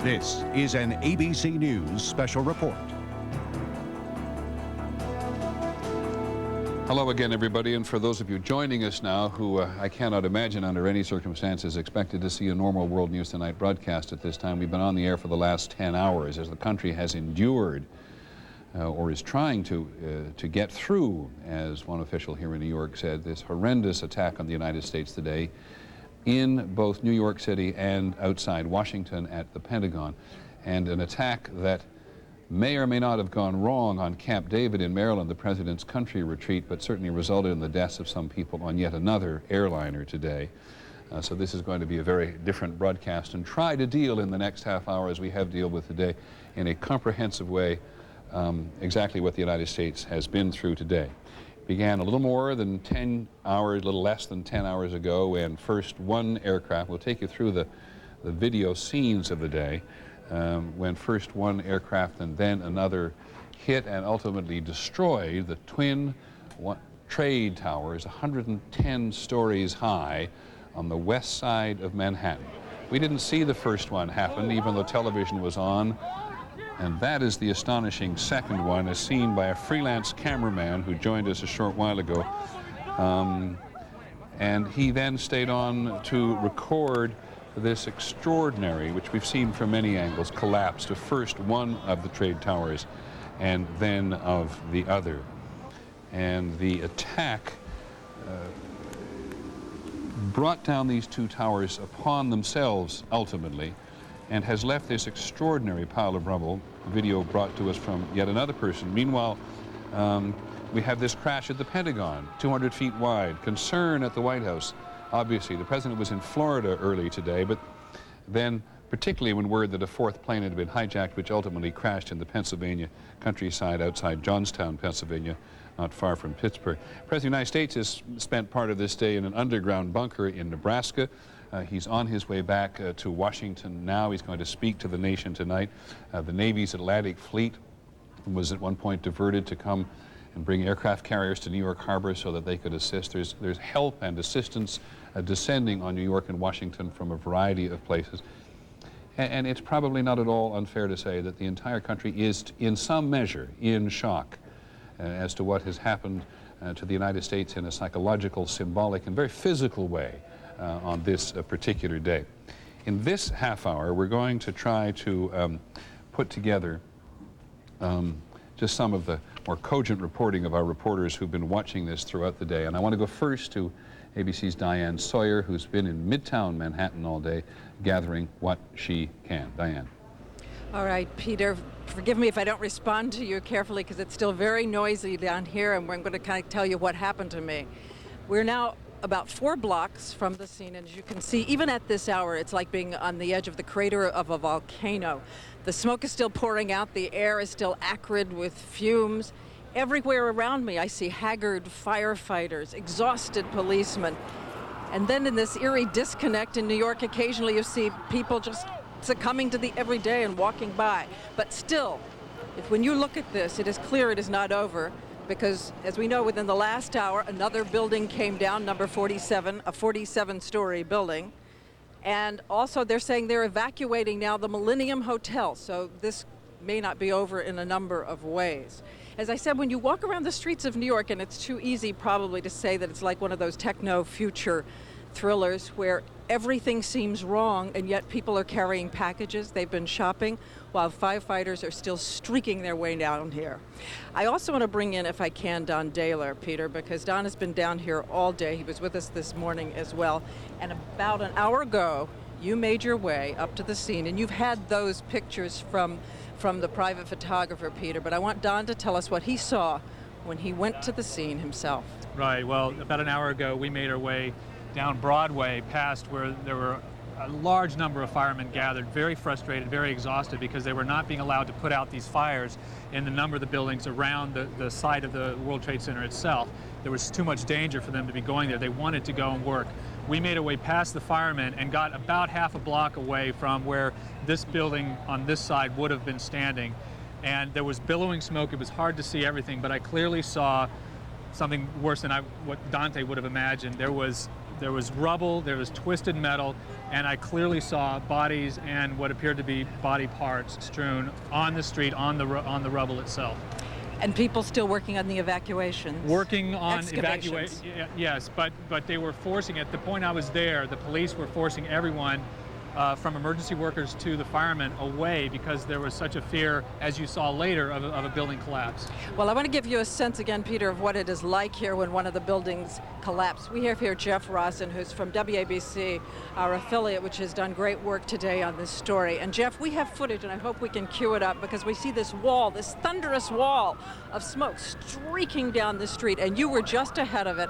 This is an ABC News special report. Hello again, everybody, and for those of you joining us now who I cannot imagine under any circumstances expected to see a normal World News Tonight broadcast at this time. We've been on the air for the last 10 hours as the country has endured or is trying to get through, as one official here in New York said, this horrendous attack on the United States today in both New York City and outside Washington at the Pentagon, and an attack that may or may not have gone wrong on Camp David in Maryland, the president's country retreat, but certainly resulted in the deaths of some people on yet another airliner today. So this is going to be a very different broadcast, and try to deal in the next half hour, as we have dealt with today, in a comprehensive way exactly what the United States has been through today. Began a little more than 10 hours, a little less than 10 hours ago, when first one aircraft, we'll take you through the video scenes of the day, when first one aircraft and then another hit and ultimately destroyed the twin trade towers, 110 stories high, on the west side of Manhattan. We didn't see the first one happen, even though television was on. And that is the astonishing second one, as seen by a freelance cameraman who joined us a short while ago. And he then stayed on to record this extraordinary, which we've seen from many angles, collapse to first one of the trade towers and then of the other. And the attack brought down these two towers upon themselves ultimately, and has left this extraordinary pile of rubble. Video brought to us from yet another person. Meanwhile, we have this crash at the Pentagon, 200 feet wide. Concern at the White House. Obviously, the president was in Florida early today, but then, particularly when word that a fourth plane had been hijacked, which ultimately crashed in the Pennsylvania countryside outside Johnstown, Pennsylvania, not far from Pittsburgh. The President of the United States has spent part of this day in an underground bunker in Nebraska. He's on his way back to Washington now. He's going to speak to the nation tonight. The Navy's Atlantic Fleet was at one point diverted to come and bring aircraft carriers to New York Harbor so that they could assist. There's help and assistance descending on New York and Washington from a variety of places. And it's probably not at all unfair to say that the entire country is, in some measure, in shock as to what has happened to the United States in a psychological, symbolic, and very physical way on this particular day. In this half hour, we're going to try to put together just some of the more cogent reporting of our reporters who've been watching this throughout the day. And I want to go first to ABC's Diane Sawyer, who's been in Midtown Manhattan all day, gathering what she can. Diane. All right, Peter, forgive me if I don't respond to you carefully, because it's still very noisy down here, and I'm going to kind of tell you what happened to me. We're now about 4 blocks from the scene, and as you can see, even at this hour, it's like being on the edge of the crater of a volcano. The smoke is still pouring out, the air is still acrid with fumes. Everywhere around me, I see haggard firefighters, exhausted policemen. And then in this eerie disconnect in New York, occasionally you see people just succumbing to the everyday and walking by. But still, when you look at this, it is clear it is not over, because as we know, within the last hour, another building came down, number 47, a 47-story building. And also they're saying they're evacuating now the Millennium Hotel, so this may not be over in a number of ways. As I said, when you walk around the streets of New York, and it's too easy probably to say that it's like one of those techno future thrillers where everything seems wrong, and yet people are carrying packages. They've been shopping while firefighters are still streaking their way down here. I also want to bring in, if I can, Don Daler, Peter, because Don has been down here all day. He was with us this morning as well. And about an hour ago, you made your way up to the scene, and you've had those pictures from the private photographer, Peter, but I want Don to tell us what he saw when he went to the scene himself. Right, well, about an hour ago, we made our way down Broadway past where there were a large number of firemen gathered, very frustrated, very exhausted, because they were not being allowed to put out these fires in the number of the buildings around the site of the World Trade Center itself. There was too much danger for them to be going there. They wanted to go and work. We made our way past the firemen and got about half a block away from where this building on this side would have been standing. And there was billowing smoke. It was hard to see everything, but I clearly saw something worse than what Dante would have imagined. There was rubble, there was twisted metal, and I clearly saw bodies and what appeared to be body parts strewn on the street, on the rubble itself. And people still working on the evacuations. Working on excavations. Yes, but they were forcing it. The point I was there, the police were forcing everyone, from emergency workers to the firemen, away because there was such a fear, as you saw later, of a building collapse. Well, I want to give you a sense again, Peter, of what it is like here when one of the buildings collapsed. We have here Jeff Rossen, who's from WABC, our affiliate, which has done great work today on this story. And Jeff, we have footage, and I hope we can cue it up, because we see this wall, this thunderous wall of smoke streaking down the street, and you were just ahead of it.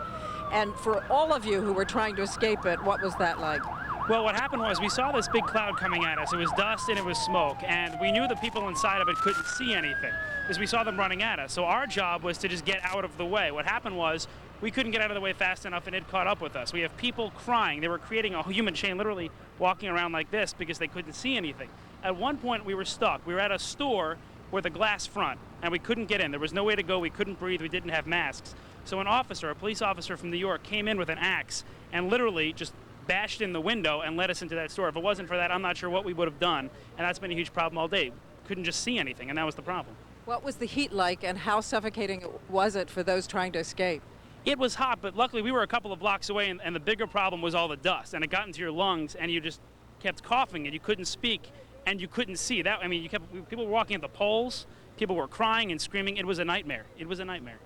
And for all of you who were trying to escape it, what was that like? Well, what happened was we saw this big cloud coming at us. It was dust and it was smoke, and we knew the people inside of it couldn't see anything because we saw them running at us. So our job was to just get out of the way. What happened was we couldn't get out of the way fast enough, and it caught up with us. We have people crying. They were creating a human chain, literally walking around like this because they couldn't see anything. At one point, we were stuck. We were at a store with a glass front, and we couldn't get in. There was no way to go. We couldn't breathe. We didn't have masks. So an officer, a police officer from New York, came in with an axe and literally just bashed in the window and let us into that store. If it wasn't for that, I'm not sure what we would have done, and that's been a huge problem all day. Couldn't just see anything, and that was the problem. What was the heat like, and how suffocating was it for those trying to escape? It was hot, but luckily we were a couple of blocks away, and the bigger problem was all the dust, and it got into your lungs, and you just kept coughing, and you couldn't speak, and you couldn't see. That, I mean, people were walking at the poles, people were crying and screaming. It was a nightmare. It was a nightmare.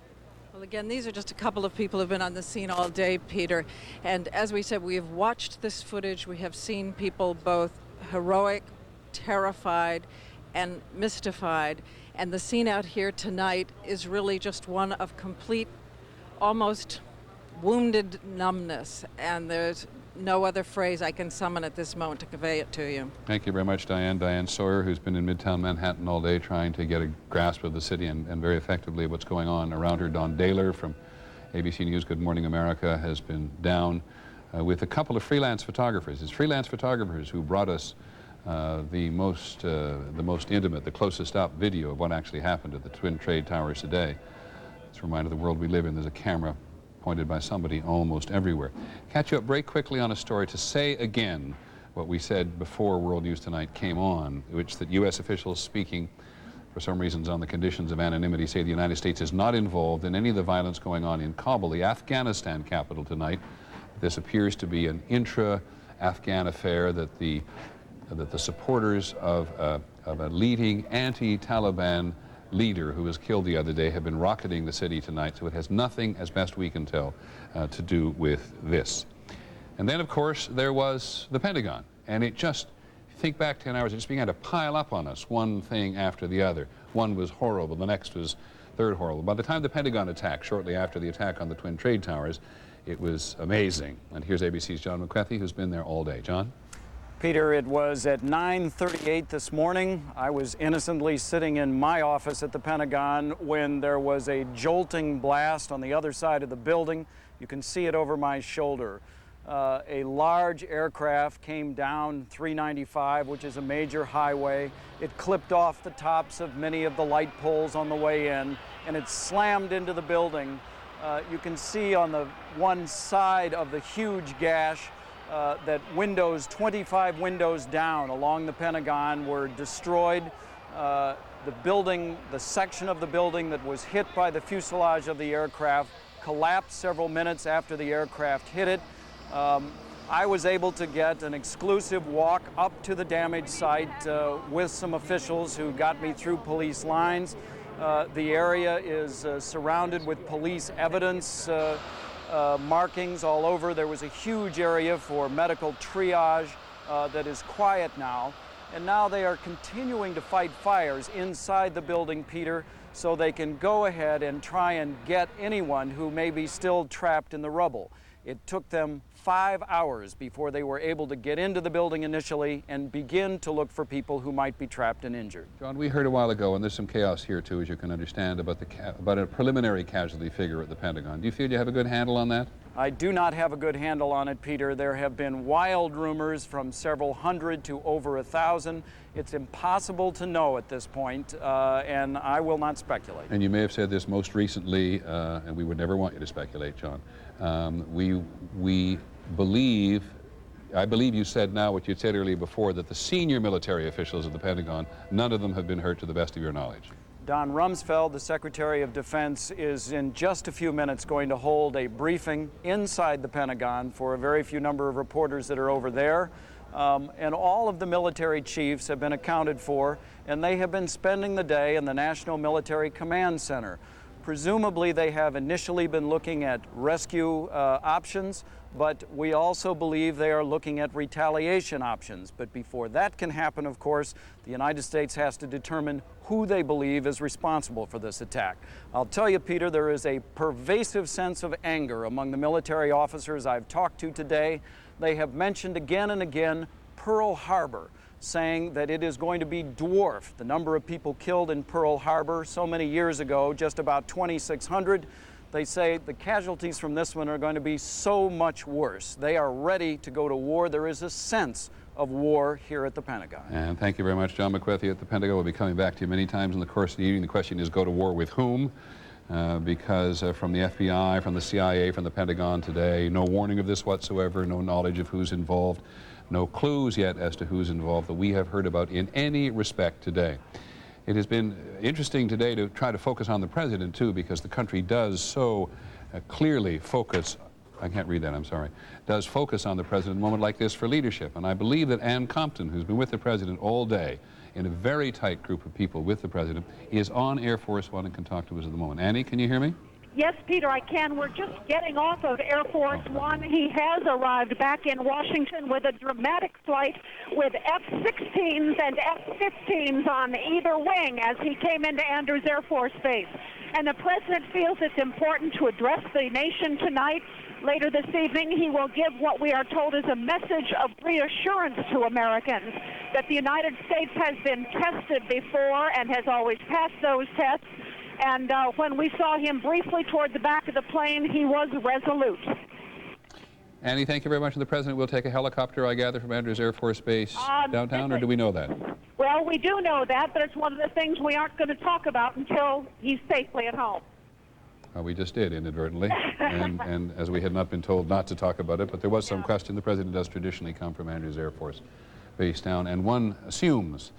Well, again, these are just a couple of people who've been on the scene all day, Peter. And as we said, we have watched this footage. We have seen people both heroic, terrified, and mystified. And the scene out here tonight is really just one of complete, almost wounded numbness. And there's no other phrase I can summon at this moment to convey it to you. Thank you very much, Diane. Diane Sawyer, who's been in Midtown Manhattan all day trying to get a grasp of the city and very effectively what's going on around her. Don Dahler from ABC News, Good Morning America, has been down with a couple of freelance photographers. It's freelance photographers who brought us the most intimate, the closest up video of what actually happened at the Twin Trade Towers today. It's a reminder of the world we live in. There's a camera pointed by somebody almost everywhere. Catch you up break quickly on a story to say again what we said before World News Tonight came on, which that U.S. officials speaking for some reasons on the conditions of anonymity say the United States is not involved in any of the violence going on in Kabul, the Afghanistan capital tonight. This appears to be an intra-Afghan affair, that the supporters of a leading anti-Taliban leader who was killed the other day have been rocketing the city tonight, so it has nothing, as best we can tell, to do with this. And then, of course, there was the Pentagon, and it just, think back 10 hours, it just began to pile up on us, one thing after the other. One was horrible, the next was third horrible. By the time the Pentagon attacked, shortly after the attack on the Twin Trade Towers, it was amazing. And here's ABC's John McCarthy, who's been there all day. John? Peter, it was at 9:38 this morning. I was innocently sitting in my office at the Pentagon when there was a jolting blast on the other side of the building. You can see it over my shoulder. A large aircraft came down 395, which is a major highway. It clipped off the tops of many of the light poles on the way in, and it slammed into the building. You can see on the one side of the huge gash that 25 windows down along the Pentagon were destroyed. The building, the section of the building that was hit by the fuselage of the aircraft collapsed several minutes after the aircraft hit it. I was able to get an exclusive walk up to the damaged site with some officials who got me through police lines. The area is surrounded with police evidence markings all over. There was a huge area for medical triage that is quiet now. And now they are continuing to fight fires inside the building, Peter, so they can go ahead and try and get anyone who may be still trapped in the rubble. It took them 5 hours before they were able to get into the building initially and begin to look for people who might be trapped and injured. John, we heard a while ago, and there's some chaos here too, as you can understand, about a preliminary casualty figure at the Pentagon. Do you feel you have a good handle on that? I do not have a good handle on it, Peter. There have been wild rumors from several hundred to over 1,000. It's impossible to know at this point, and I will not speculate. And you may have said this most recently, and we would never want you to speculate, John. I believe you said now what you said earlier before, that the senior military officials at the Pentagon, none of them have been hurt to the best of your knowledge. Don Rumsfeld, the Secretary of Defense, is in just a few minutes going to hold a briefing inside the Pentagon for a very few number of reporters that are over there. And all of the military chiefs have been accounted for, and they have been spending the day in the National Military Command Center. Presumably they have initially been looking at rescue options, but we also believe they are looking at retaliation options. But before that can happen, of course, the United States has to determine who they believe is responsible for this attack. I'll tell you, Peter, there is a pervasive sense of anger among the military officers I've talked to today. They have mentioned again and again Pearl Harbor, saying that it is going to be dwarfed. The number of people killed in Pearl Harbor so many years ago, just about 2,600. They say the casualties from this one are going to be so much worse. They are ready to go to war. There is a sense of war here at the Pentagon. And thank you very much, John McWethy at the Pentagon. We'll be coming back to you many times in the course of the evening. The question is, go to war with whom? Because from the FBI, from the CIA, from the Pentagon today, no warning of this whatsoever, no knowledge of who's involved, no clues yet as to who's involved that we have heard about in any respect today. It has been interesting today to try to focus on the president, too, because the country does so clearly focus, I can't read that, I'm sorry, does focus on the president in a moment like this for leadership. And I believe that Ann Compton, who's been with the president all day, in a very tight group of people with the president, is on Air Force One and can talk to us at the moment. Annie, can you hear me? Yes, Peter, I can. We're just getting off of Air Force One. He has arrived back in Washington with a dramatic flight with F-16s and F-15s on either wing as he came into Andrews Air Force Base. And the president feels it's important to address the nation tonight. Later this evening, he will give what we are told is a message of reassurance to Americans that the United States has been tested before and has always passed those tests. And when we saw him briefly toward the back of the plane, he was resolute. Annie, thank you very much. And the president will take a helicopter, I gather, from Andrews Air Force Base downtown, or do we know that? Well, we do know that, but it's one of the things we aren't going to talk about until he's safely at home. We just did, inadvertently, and as we had not been told not to talk about it, but there was some question. The president does traditionally come from Andrews Air Force Base down, and one assumes,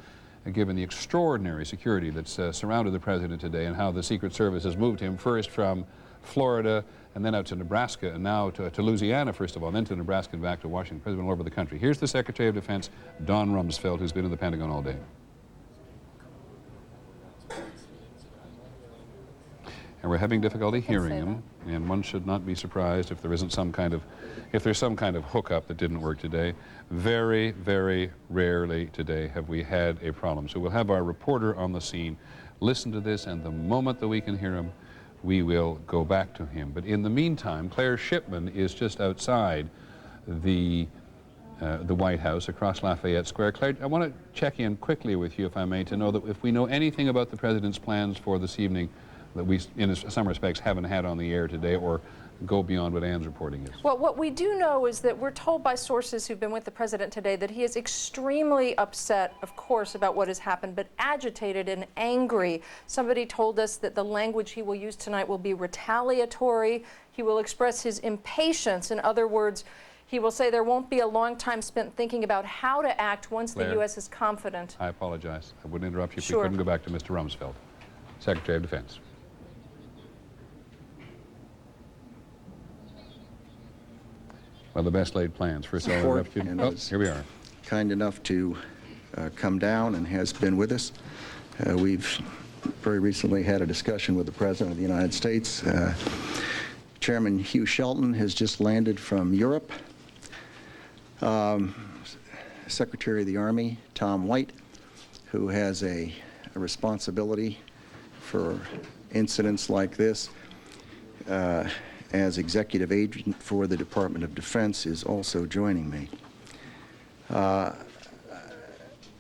given the extraordinary security that's surrounded the president today and how the Secret Service has moved him first from Florida and then out to Nebraska and now to Louisiana, first of all, and then to Nebraska and back to Washington, president all over the country. Here's the Secretary of Defense, Don Rumsfeld, who's been in the Pentagon all day. And we're having difficulty hearing him, and one should not be surprised if there isn't some kind of, if there's some kind of hookup that didn't work today. Very, very rarely today have we had a problem. So we'll have our reporter on the scene listen to this, and the moment that we can hear him, we will go back to him. But in the meantime, Claire Chmn is just outside the White House across Lafayette Square. Claire, I want to check in quickly with you, if I may, to know that if we know anything about the president's plans for this evening that we, in some respects, haven't had on the air today, or go beyond what Ann's reporting is. Well, what we do know is that we're told by sources who've been with the president today that he is extremely upset, of course, about what has happened, but agitated and angry. Somebody told us that the language he will use tonight will be retaliatory. He will express his impatience. In other words, he will say there won't be a long time spent thinking about how to act once Claire, the U.S. is confident. I apologize. I wouldn't interrupt you if Sure. we couldn't go back to Mr. Rumsfeld, Secretary of Defense. Well, the best laid plans. First of all, here we are. Kind enough to come down and has been with us. We've very recently had a discussion with the President of the United States. Chairman Hugh Shelton has just landed from Europe. Secretary of the Army, Tom White, who has a responsibility for incidents like this, as executive agent for the Department of Defense, is also joining me.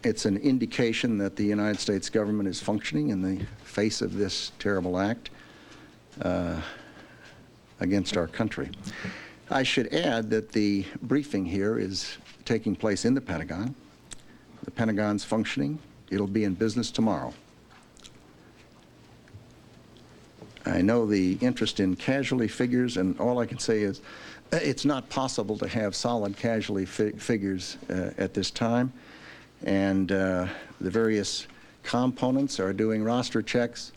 It's an indication that the United States government is functioning in the face of this terrible act against our country. I should add that the briefing here is taking place in the Pentagon. The Pentagon's functioning. It'll be in business tomorrow. I know the interest in casualty figures, and all I can say is it's not possible to have solid casualty figures at this time. And the various components are doing roster checks,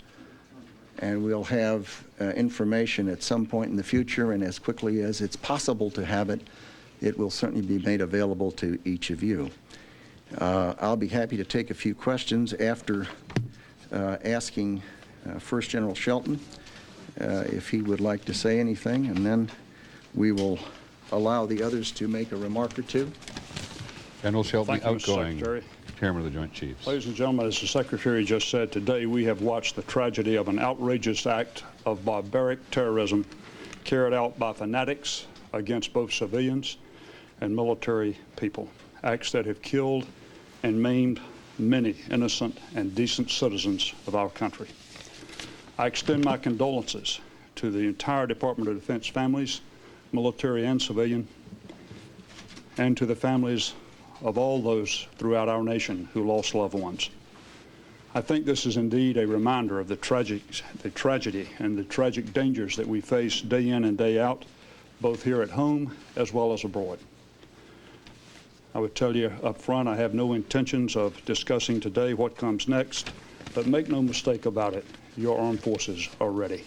and we'll have information at some point in the future, and as quickly as it's possible to have it, it will certainly be made available to each of you. I'll be happy to take a few questions after asking First General Shelton if he would like to say anything, and then we will allow the others to make a remark or two. General Shelton, Thank you, Mr. outgoing Secretary. Chairman of the Joint Chiefs. Ladies and gentlemen, as the Secretary just said, today we have watched the tragedy of an outrageous act of barbaric terrorism carried out by fanatics against both civilians and military people, acts that have killed and maimed many innocent and decent citizens of our country. I extend my condolences to the entire Department of Defense families, military and civilian, and to the families of all those throughout our nation who lost loved ones. I think this is indeed a reminder of the tragedy and the tragic dangers that we face day in and day out, both here at home as well as abroad. I would tell you up front, I have no intentions of discussing today what comes next, but make no mistake about it, your armed forces are ready.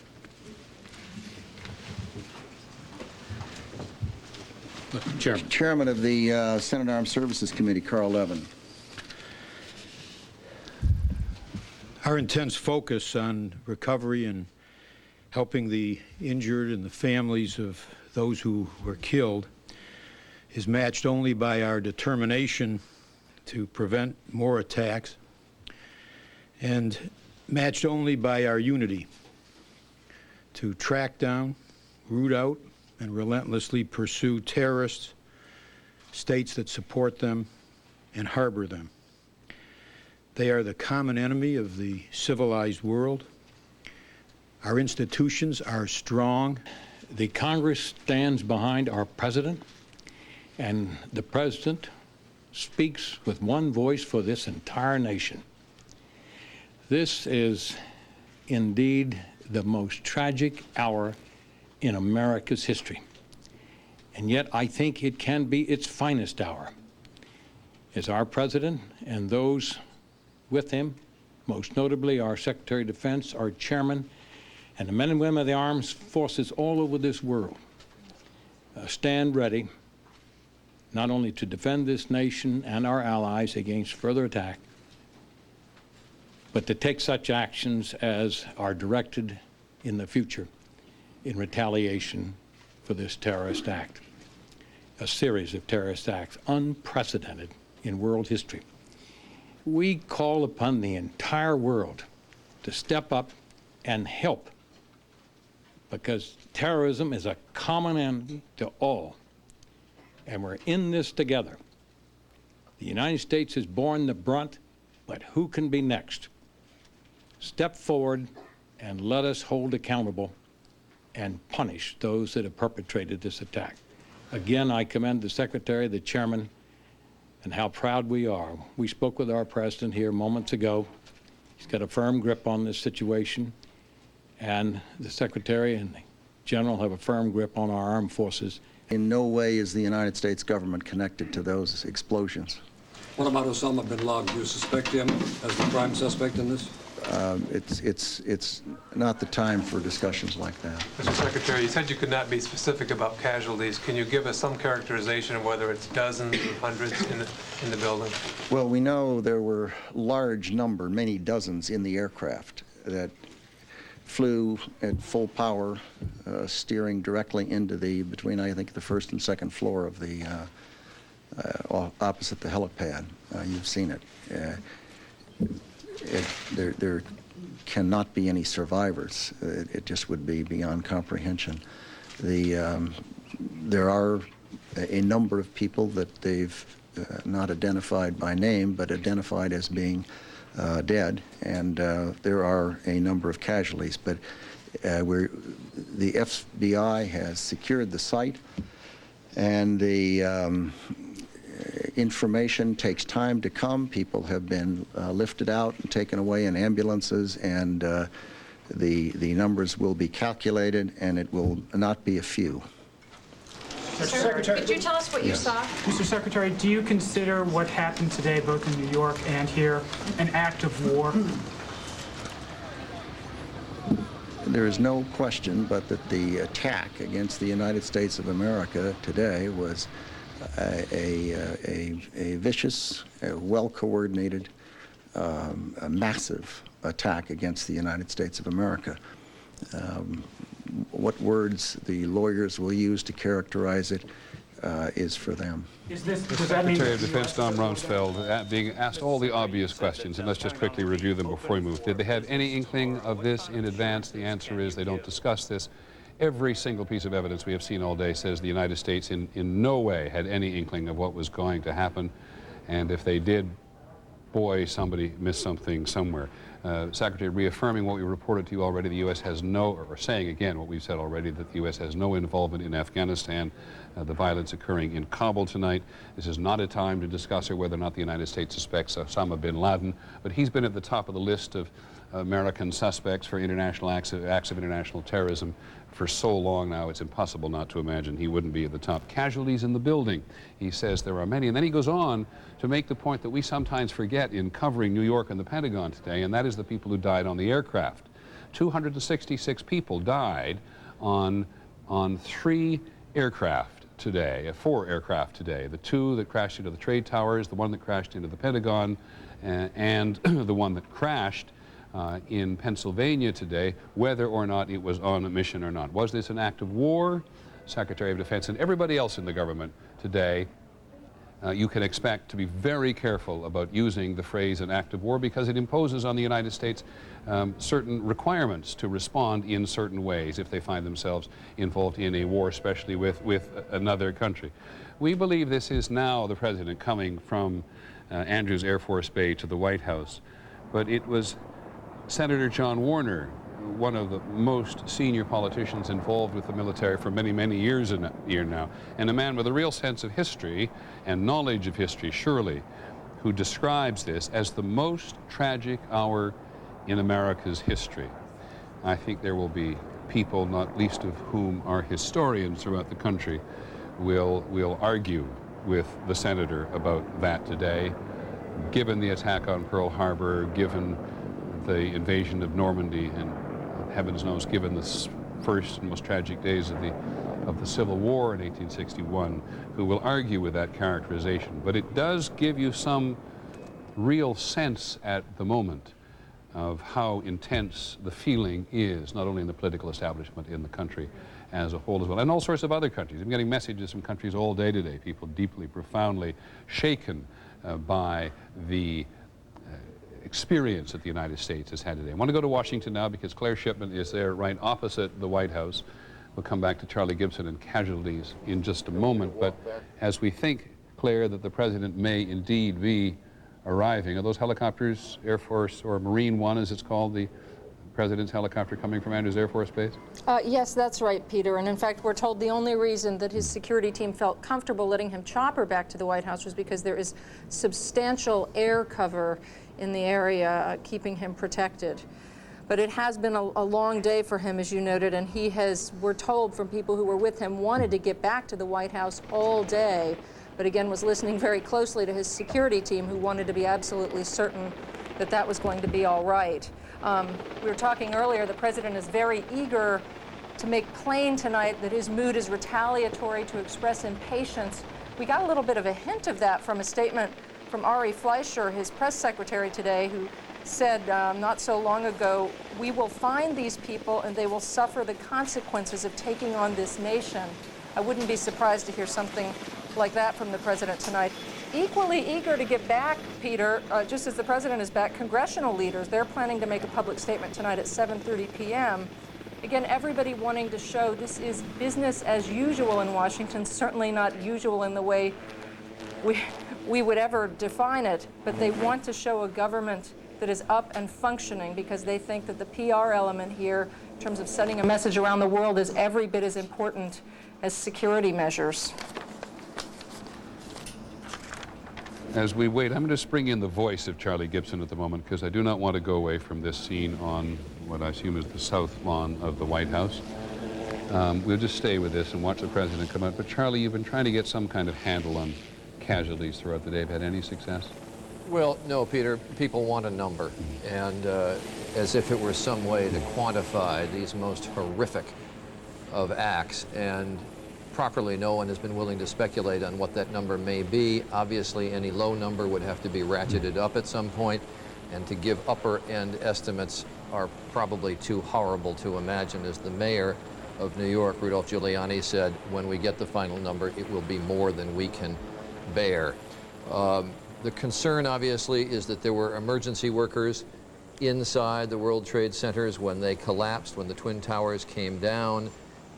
Chairman of the Senate Armed Services Committee, Carl Levin. Our intense focus on recovery and helping the injured and the families of those who were killed is matched only by our determination to prevent more attacks and matched only by our unity to track down, root out, and relentlessly pursue terrorists, states that support them, and harbor them. They are the common enemy of the civilized world. Our institutions are strong. The Congress stands behind our president, and the president speaks with one voice for this entire nation. This is indeed the most tragic hour in America's history. And yet I think it can be its finest hour as our president and those with him, most notably our Secretary of Defense, our chairman, and the men and women of the armed forces all over this world stand ready not only to defend this nation and our allies against further attack, but to take such actions as are directed in the future in retaliation for this terrorist act, a series of terrorist acts unprecedented in world history. We call upon the entire world to step up and help, because terrorism is a common enemy to all, and we're in this together. The United States has borne the brunt, but who can be next? Step forward and let us hold accountable and punish those that have perpetrated this attack. Again, I commend the Secretary, the Chairman, and how proud we are. We spoke with our President here moments ago. He's got a firm grip on this situation, and the Secretary and the General have a firm grip on our armed forces. In no way is the United States government connected to those explosions. What about Osama bin Laden? Do you suspect him as the prime suspect in this? It's not the time for discussions like that. Mr. Secretary, you said you could not be specific about casualties. Can you give us some characterization of whether it's dozens or hundreds in the building? Well, we know there were large number, many dozens in the aircraft that flew at full power, steering directly into between I think the first and second floor of the opposite the helipad. You've seen it. There cannot be any survivors. It just would be beyond comprehension. There are a number of people that they've not identified by name, but identified as being dead, and there are a number of casualties. But the FBI has secured the site, and the information takes time to come. People have been lifted out and taken away in ambulances, and the numbers will be calculated, and it will not be a few. Sir, Secretary, could you tell us what you saw? Mr. Secretary, do you consider what happened today, both in New York and here, an act of war? There is no question but that the attack against the United States of America today was a vicious, well-coordinated, a massive attack against the United States of America. What words the lawyers will use to characterize it is for them. Does that mean Secretary of Defense Don Rumsfeld being asked all the obvious questions, and let's just quickly review them before we move. Did they have any inkling of this in advance? The answer is they don't discuss this. Every single piece of evidence we have seen all day says the United States in no way had any inkling of what was going to happen, and if they did, boy, somebody missed something somewhere. Secretary, reaffirming what we reported to you already, the U.S. has no, or saying again what we've said already, that the U.S. has no involvement in Afghanistan, the violence occurring in Kabul tonight. This is not a time to discuss whether or not the United States suspects Osama bin Laden, but he's been at the top of the list of American suspects for international acts of international terrorism for so long now, it's impossible not to imagine he wouldn't be at the top. Casualties in the building, he says there are many. And then he goes on to make the point that we sometimes forget in covering New York and the Pentagon today, and that is the people who died on the aircraft. 266 people died on 3 aircraft today, 4 aircraft today. The 2 that crashed into the trade towers, the 1 that crashed into the Pentagon, and the 1 that crashed in Pennsylvania today, whether or not it was on a mission or not. Was this an act of war? Secretary of Defense and everybody else in the government today, you can expect to be very careful about using the phrase an act of war, because it imposes on the United States certain requirements to respond in certain ways if they find themselves involved in a war, especially with another country. We believe this is now the President coming from Andrews Air Force Base to the White House, but it was Senator John Warner, one of the most senior politicians involved with the military for many, many years now, and a man with a real sense of history and knowledge of history, surely, who describes this as the most tragic hour in America's history. I think there will be people, not least of whom are historians throughout the country, will argue with the senator about that today, given the attack on Pearl Harbor, given the invasion of Normandy, and heavens knows, given the first and most tragic days of the Civil War in 1861, who will argue with that characterization. But it does give you some real sense at the moment of how intense the feeling is, not only in the political establishment in the country as a whole as well, and all sorts of other countries. I'm getting messages from countries all day today, people deeply, profoundly shaken by the experience that the United States has had today. I want to go to Washington now because Claire Shipman is there right opposite the White House. We'll come back to Charlie Gibson and casualties in just a moment, but as we think, Claire, that the President may indeed be arriving, are those helicopters, Air Force or Marine One as it's called, the President's helicopter coming from Andrews Air Force Base? Yes, that's right, Peter. And in fact, we're told the only reason that his security team felt comfortable letting him chopper back to the White House was because there is substantial air cover in the area keeping him protected. But it has been a long day for him, as you noted, and he has, we're told from people who were with him, wanted to get back to the White House all day, but again was listening very closely to his security team, who wanted to be absolutely certain that that was going to be all right. We were talking earlier, the President is very eager to make plain tonight that his mood is retaliatory, to express impatience. We got a little bit of a hint of that from a statement from Ari Fleischer, his press secretary today, who said not so long ago, "We will find these people and they will suffer the consequences of taking on this nation." I wouldn't be surprised to hear something like that from the President tonight. Equally eager to get back, Peter, just as the President is back, congressional leaders, they're planning to make a public statement tonight at 7:30 p.m. Again, everybody wanting to show this is business as usual in Washington, certainly not usual in the way we would ever define it, but they want to show a government that is up and functioning because they think that the PR element here, in terms of sending a message around the world, is every bit as important as security measures. As we wait, I'm going to bring in the voice of Charlie Gibson at the moment because I do not want to go away from this scene on what I assume is the south lawn of the White House. We'll just stay with this and watch the president come out. But Charlie, you've been trying to get some kind of handle on casualties throughout the day. Have had any success? Well, no, Peter. People want a number, and as if it were some way to quantify these most horrific of acts, and properly no one has been willing to speculate on what that number may be. Obviously, any low number would have to be ratcheted up at some point, and to give upper-end estimates are probably too horrible to imagine. As the mayor of New York, Rudolph Giuliani, said, when we get the final number, it will be more than we can bear. The concern, obviously, is that there were emergency workers inside the World Trade Centers when they collapsed, when the Twin Towers came down,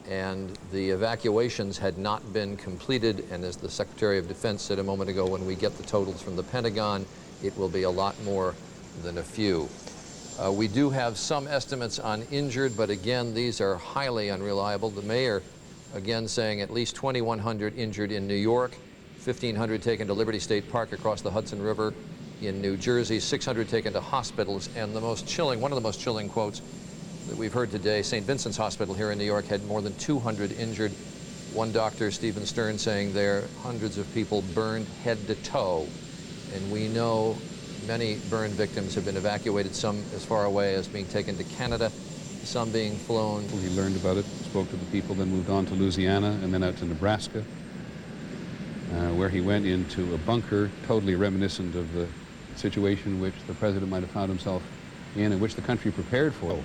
and the evacuations had not been completed. And as the Secretary of Defense said a moment ago, when we get the totals from the Pentagon, it will be a lot more than a few. We do have some estimates on injured, but again, these are highly unreliable. The mayor, again, saying at least 2,100 injured in New York, 1,500 taken to Liberty State Park across the Hudson River in New Jersey, 600 taken to hospitals, and the most chilling, one of the most chilling quotes that we've heard today, St. Vincent's Hospital here in New York had more than 200 injured. One doctor, Stephen Stern, saying there hundreds of people burned head to toe. And we know many burn victims have been evacuated, some as far away as being taken to Canada, some being flown. He learned about it, spoke to the people, then moved on to Louisiana and then out to Nebraska, where he went into a bunker totally reminiscent of the situation which the president might have found himself in and which the country prepared for.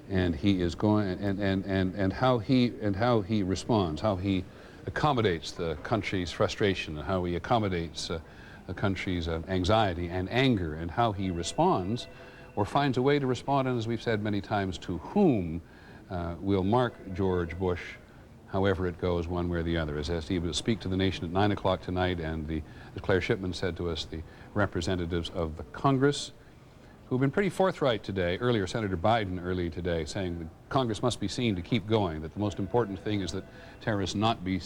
And he is going, and how he responds, how he accommodates the country's frustration, and how he accommodates the country's anxiety and anger, and how he responds, or finds a way to respond, and as we've said many times, to whom will mark George Bush, however it goes, one way or the other. As he will speak to the nation at 9 o'clock tonight, and as Claire Shipman said to us, the representatives of the Congress, who've been pretty forthright today, earlier Senator Biden early today, saying that Congress must be seen to keep going, that the most important thing is that terrorists not be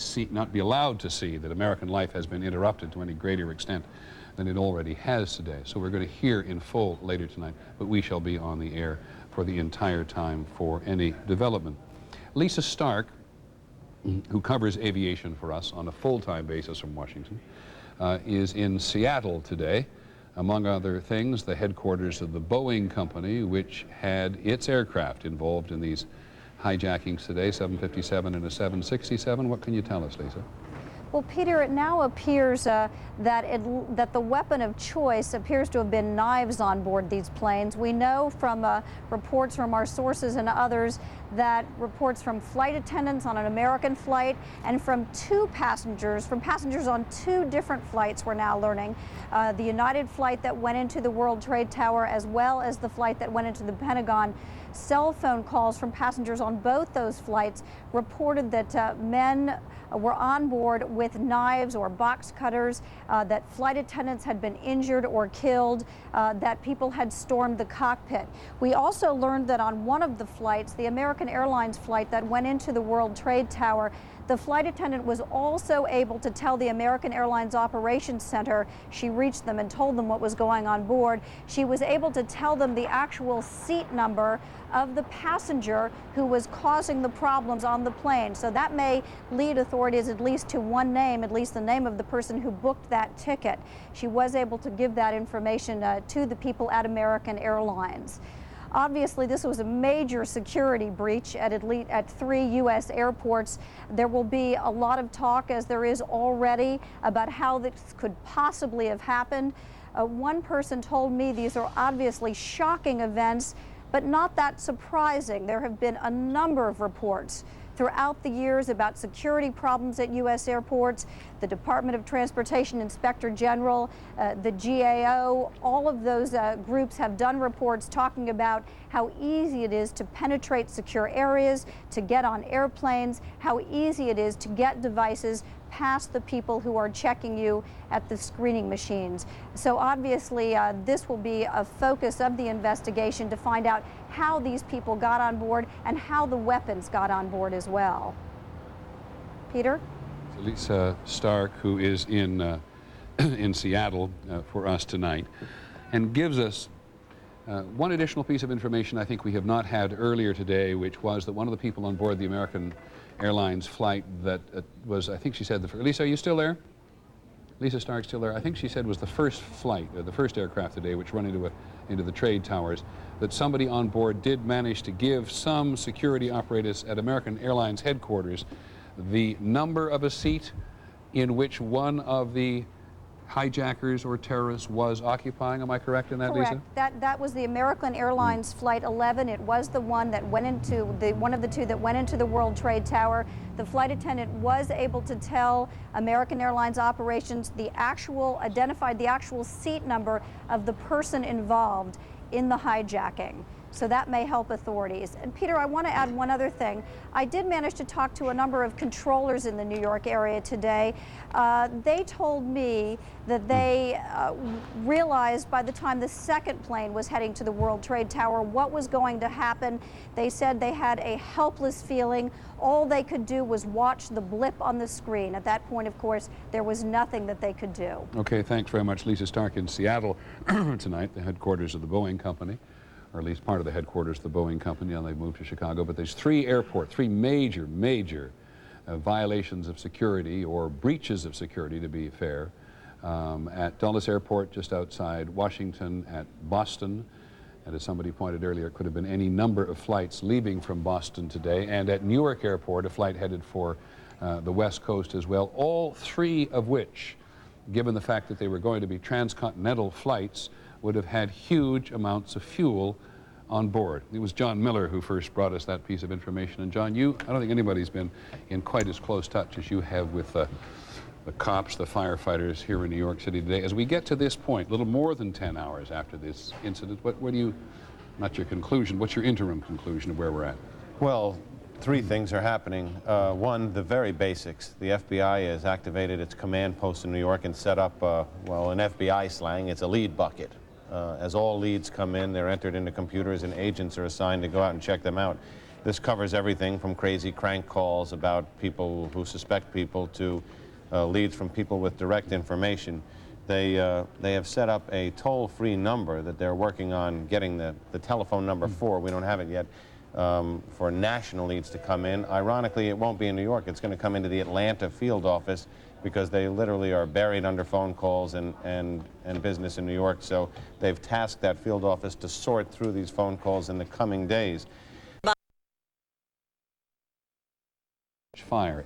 allowed to see that American life has been interrupted to any greater extent than it already has today. So we're going to hear in full later tonight, but we shall be on the air for the entire time for any development. Lisa Stark, who covers aviation for us on a full-time basis from Washington, is in Seattle today. Among other things, the headquarters of the Boeing company, which had its aircraft involved in these hijackings today, 757 and a 767. What can you tell us, Lisa? Well, Peter, it now appears that the weapon of choice appears to have been knives on board these planes. We know from reports from our sources and others that reports from flight attendants on an American flight and from passengers on two different flights, we're now learning. The United flight that went into the World Trade Tower, as well as the flight that went into the Pentagon. Cell phone calls from passengers on both those flights reported that men were on board with knives or box cutters, that flight attendants had been injured or killed, that people had stormed the cockpit. We also learned that on one of the flights, the American Airlines flight that went into the World Trade Tower, the flight attendant was also able to tell the American Airlines Operations Center, she reached them and told them what was going on board. She was able to tell them the actual seat number of the passenger who was causing the problems on the plane. So that may lead authorities at least to one name, at least the name of the person who booked that ticket. She was able to give that information to the people at American Airlines. Obviously, this was a major security breach at 3 U.S. airports. There will be a lot of talk, as there is already, about how this could possibly have happened. One person told me these are obviously shocking events, but not that surprising. There have been a number of reports throughout the years about security problems at U.S. airports. The Department of Transportation Inspector General, the GAO, all of those groups have done reports talking about how easy it is to penetrate secure areas, to get on airplanes, how easy it is to get devices past the people who are checking you at the screening machines. So obviously this will be a focus of the investigation to find out how these people got on board and how the weapons got on board as well. Peter? Lisa Stark, who is in Seattle for us tonight, and gives us one additional piece of information I think we have not had earlier today, which was that one of the people on board the American Airlines flight that was, I think she said, Lisa, are you still there? Lisa Stark still there? I think she said was the first flight, the first aircraft today, which run into the trade towers, that somebody on board did manage to give some security operators at American Airlines headquarters the number of a seat in which one of the hijackers or terrorists was occupying. Am I correct in that, Correct. Lisa? That was the American Airlines Flight 11. It was the one that went into one of the two that went into the World Trade Tower. The flight attendant was able to tell American Airlines operations identified the actual seat number of the person involved in the hijacking. So that may help authorities. And Peter, I want to add one other thing. I did manage to talk to a number of controllers in the New York area today. They told me that they realized by the time the second plane was heading to the World Trade Tower what was going to happen. They said they had a helpless feeling. All they could do was watch the blip on the screen. At that point, of course, there was nothing that they could do. Okay, thanks very much, Lisa Stark in Seattle tonight, the headquarters of the Boeing Company, or at least part of the headquarters of the Boeing Company, and they've moved to Chicago. But there's three major violations of security, or breaches of security to be fair, at Dulles Airport just outside Washington, at Boston, and as somebody pointed earlier, it could have been any number of flights leaving from Boston today, and at Newark Airport, a flight headed for the West Coast as well, all three of which, given the fact that they were going to be transcontinental flights, would have had huge amounts of fuel on board. It was John Miller who first brought us that piece of information. And John, I don't think anybody's been in quite as close touch as you have with the cops, the firefighters here in New York City today. As we get to this point, a little more than 10 hours after this incident, what do you, not your conclusion, what's your interim conclusion of where we're at? Well, three things are happening. One, the very basics. The FBI has activated its command post in New York and set up, well, in FBI slang, it's a lead bucket. As all leads come in, they're entered into computers and agents are assigned to go out and check them out. This covers everything from crazy crank calls about people who suspect people to leads from people with direct information. They have set up a toll-free number that they're working on getting the telephone number for. We don't have it yet. For national leads to come in. Ironically, it won't be in New York. It's going to come into the Atlanta field office because they literally are buried under phone calls and business in New York. So they've tasked that field office to sort through these phone calls in the coming days. Fire.